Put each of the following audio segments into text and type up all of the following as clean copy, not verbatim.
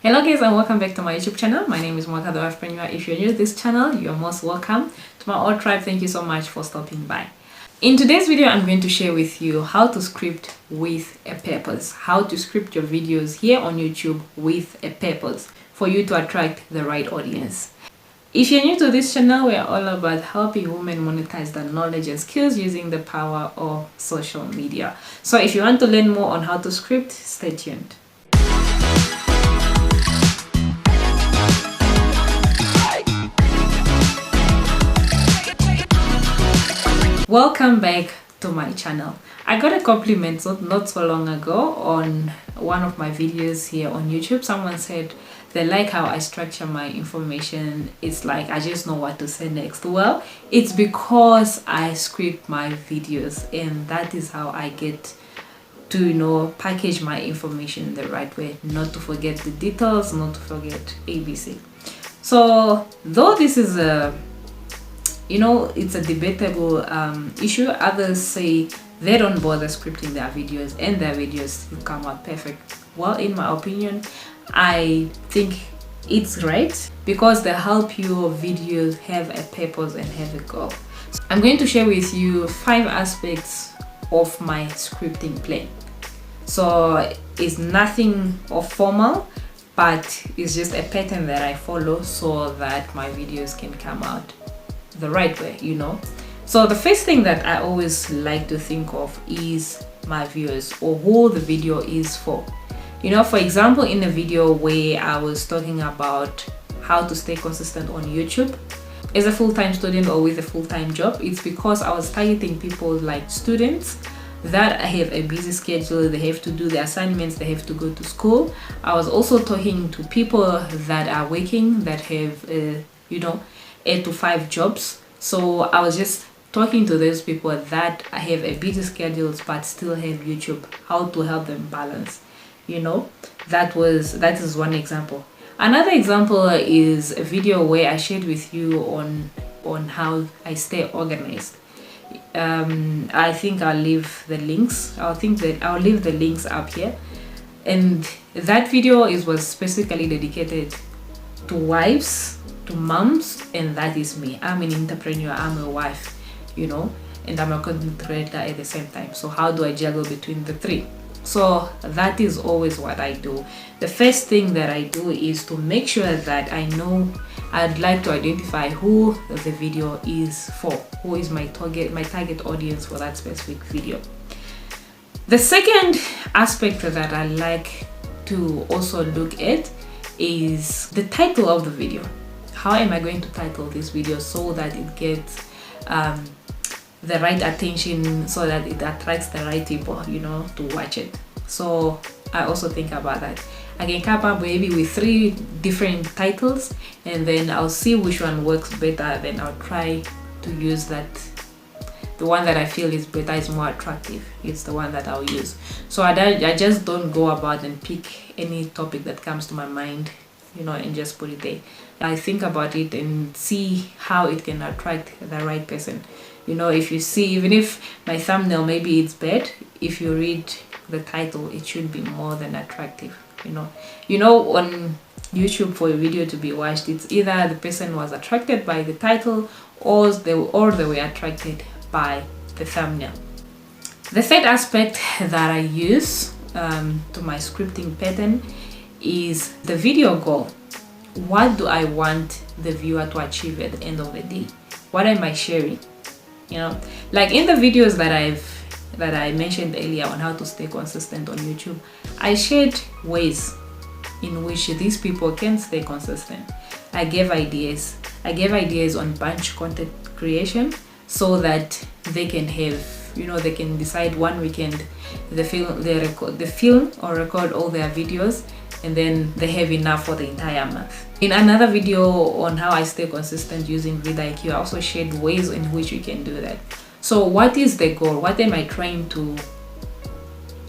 Hello guys and welcome back to my YouTube channel. My name is Mwaka the Wifeprenuer. If you're new to this channel, you're most welcome. To my old tribe, thank you so much for stopping by. In today's video, I'm going to share with you how to script with a purpose. How to script your videos here on YouTube with a purpose for you to attract the right audience. If you're new to this channel, we're all about helping women monetize their knowledge and skills using the power of social media. So if you want to learn more on how to script, stay tuned. Welcome back to my channel. I got a compliment not so long ago on one of my videos here on YouTube. Someone said they like how I structure my information. It's like I just know what to say next. Well, it's because I script my videos, and that is how I get to package my information the right way, not to forget the details, not to forget ABC. So though this is it's a debatable issue, others say they don't bother scripting their videos and their videos still come out perfect. Well, in my opinion, I think it's right because they help your videos have a purpose and have a goal. So I'm going to share with you 5 aspects of my scripting plan. So it's nothing of formal, but it's just a pattern that I follow so that my videos can come out the right way. So the first thing that I always like to think of is my viewers, or who the video is for. For example, in a video where I was talking about how to stay consistent on YouTube as a full-time student or with a full-time job, it's because I was targeting people like students that have a busy schedule. They have to do their assignments, they have to go to school. I was also talking to people that are working, that have 8 to 5 jobs. So I was just talking to those people that have a busy schedules but still have YouTube, how to help them balance. That is one example. Another example is a video where I shared with you on how I stay organized. I think I'll leave the links. I'll leave the links up here. And that video was specifically dedicated to wives, to moms, and that is me. I'm an entrepreneur, I'm a wife, and I'm a content creator at the same time. So how do I juggle between the three? So that is always what I do. The first thing that I do is to make sure that I'd like to identify who the video is for, who is my target audience for that specific video. The second aspect that I like to also look at is the title of the video. How am I going to title this video so that it gets the right attention, so that it attracts the right people to watch it? So I also think about that. I can come up maybe with 3 different titles, and then I'll see which one works better. Then I'll try to use that. The one that I feel is better, is more attractive, it's the one that I'll use. So I just don't go about and pick any topic that comes to my mind, and just put it there. I think about it and see how it can attract the right person. If you see, even if my thumbnail maybe it's bad, if you read the title, it should be more than attractive. On YouTube, for a video to be watched, it's either the person was attracted by the title or they were attracted by the thumbnail. The third aspect that I use to my scripting pattern is the video goal. What do I want the viewer to achieve at the end of the day? What am I sharing? Like in the videos that I mentioned earlier on how to stay consistent on YouTube, I shared ways in which these people can stay consistent. I gave ideas on bunch content creation, so that they can have, they can decide one weekend they film or record all their videos, and then they have enough for the entire month. In another video on how I stay consistent using vidIQ, I also shared ways in which you can do that. So what is the goal? What am I trying to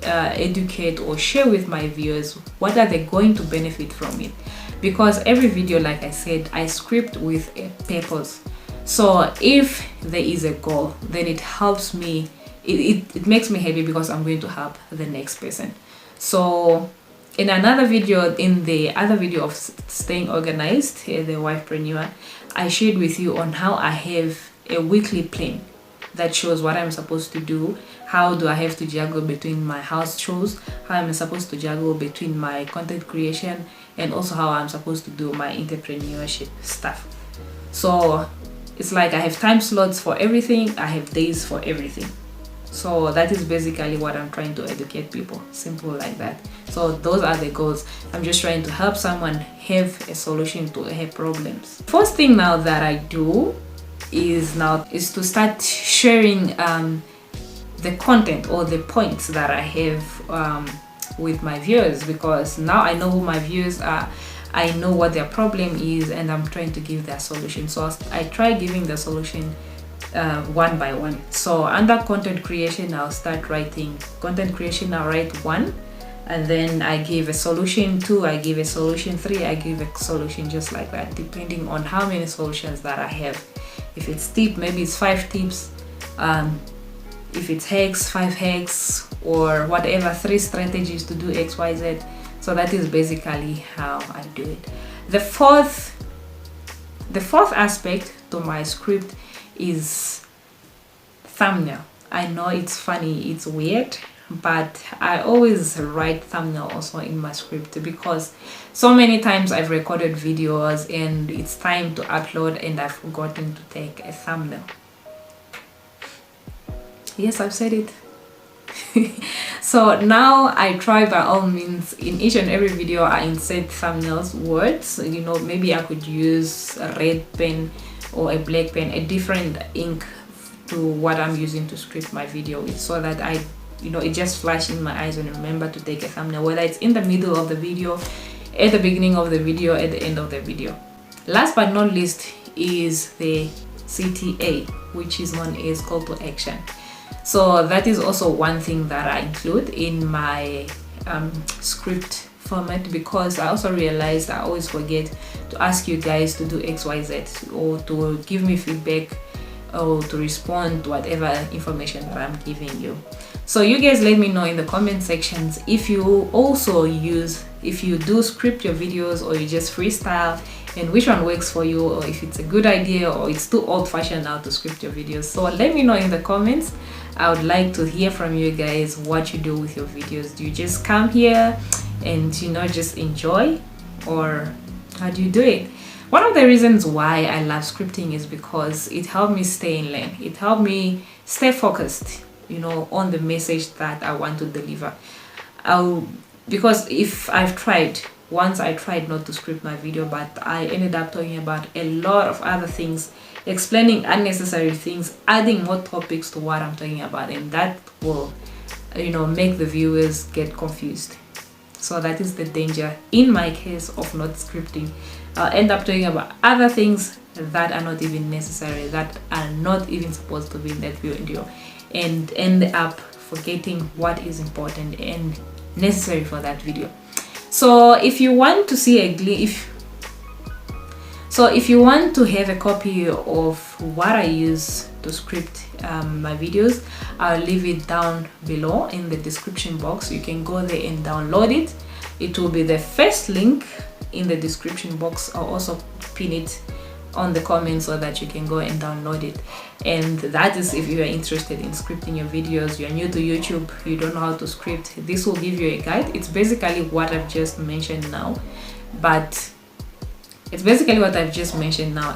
educate or share with my viewers? What are they going to benefit from it? Because every video, like I said, I script with a purpose. So if there is a goal, then it helps me, it makes me happy because I'm going to help the next person. So in another video, in the other video of staying organized, the Wifeprenuer, I shared with you on how I have a weekly plan that shows what I'm supposed to do. How do I have to juggle between my house chores, how I'm supposed to juggle between my content creation, and also how I'm supposed to do my entrepreneurship stuff. So it's like I have time slots for everything, I have days for everything. So that is basically what I'm trying to educate people. Simple like that. So those are the goals. I'm just trying to help someone have a solution to her problems. First thing now that I do is to start sharing the content or the points that I have with my viewers, because now I know who my viewers are, I know what their problem is, and I'm trying to give their solution. So I try giving the solution one by one. So under content creation, I'll start writing content creation. I'll write 1, and then I give a solution 2, I give a solution 3, I give a solution, just like that, depending on how many solutions that I have. If it's tip, maybe it's 5 tips. If it's hacks, 5 hacks, or whatever, 3 strategies to do XYZ. So that is basically how I do it. The fourth aspect to my script is thumbnail. I know it's funny, it's weird, but I always write thumbnail also in my script, because so many times I've recorded videos and it's time to upload and I've forgotten to take a thumbnail. Yes, I've said it. So now I try by all means, in each and every video I insert thumbnails words. You know, maybe I could use a red pen or a black pen, a different ink to what I'm using to script my video with, so that it just flash in my eyes and remember to take a thumbnail, whether it's in the middle of the video, at the beginning of the video, at the end of the video. Last but not least is the CTA, which is known as call to action. So that is also one thing that I include in my script format, because I also realized I always forget to ask you guys to do XYZ, or to give me feedback, or to respond to whatever information that I'm giving you. So you guys let me know in the comment sections if you do script your videos, or you just freestyle, and which one works for you, or if it's a good idea or it's too old-fashioned now to script your videos. So let me know in the comments. I would like to hear from you guys what you do with your videos. Do you just come here and just enjoy, or how do you do it? One of the reasons why I love scripting is because it helped me stay in lane. It helped me stay focused, on the message that I want to deliver. Because if once I tried not to script my video, but I ended up talking about a lot of other things, explaining unnecessary things, adding more topics to what I'm talking about, and that will make the viewers get confused. So that is the danger in my case of not scripting. I'll end up talking about other things that are not even necessary, that are not even supposed to be in that video, and end up forgetting what is important and necessary for that video. So if you want to see if you want to have a copy of what I use to script my videos, I'll leave it down below in the description box. You can go there and download it. It will be the first link in the description box. I'll also pin it on the comments so that you can go and download it. And that is if you are interested in scripting your videos, you're new to YouTube, you don't know how to script, this will give you a guide. It's basically what I've just mentioned now,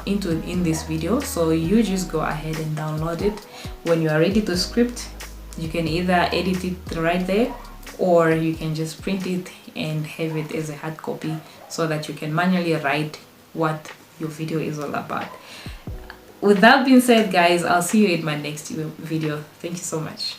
in this video. So you just go ahead and download it. When you are ready to script, you can either edit it right there, or you can just print it and have it as a hard copy so that you can manually write what your video is all about. With that being said, guys, I'll see you in my next video. Thank you so much.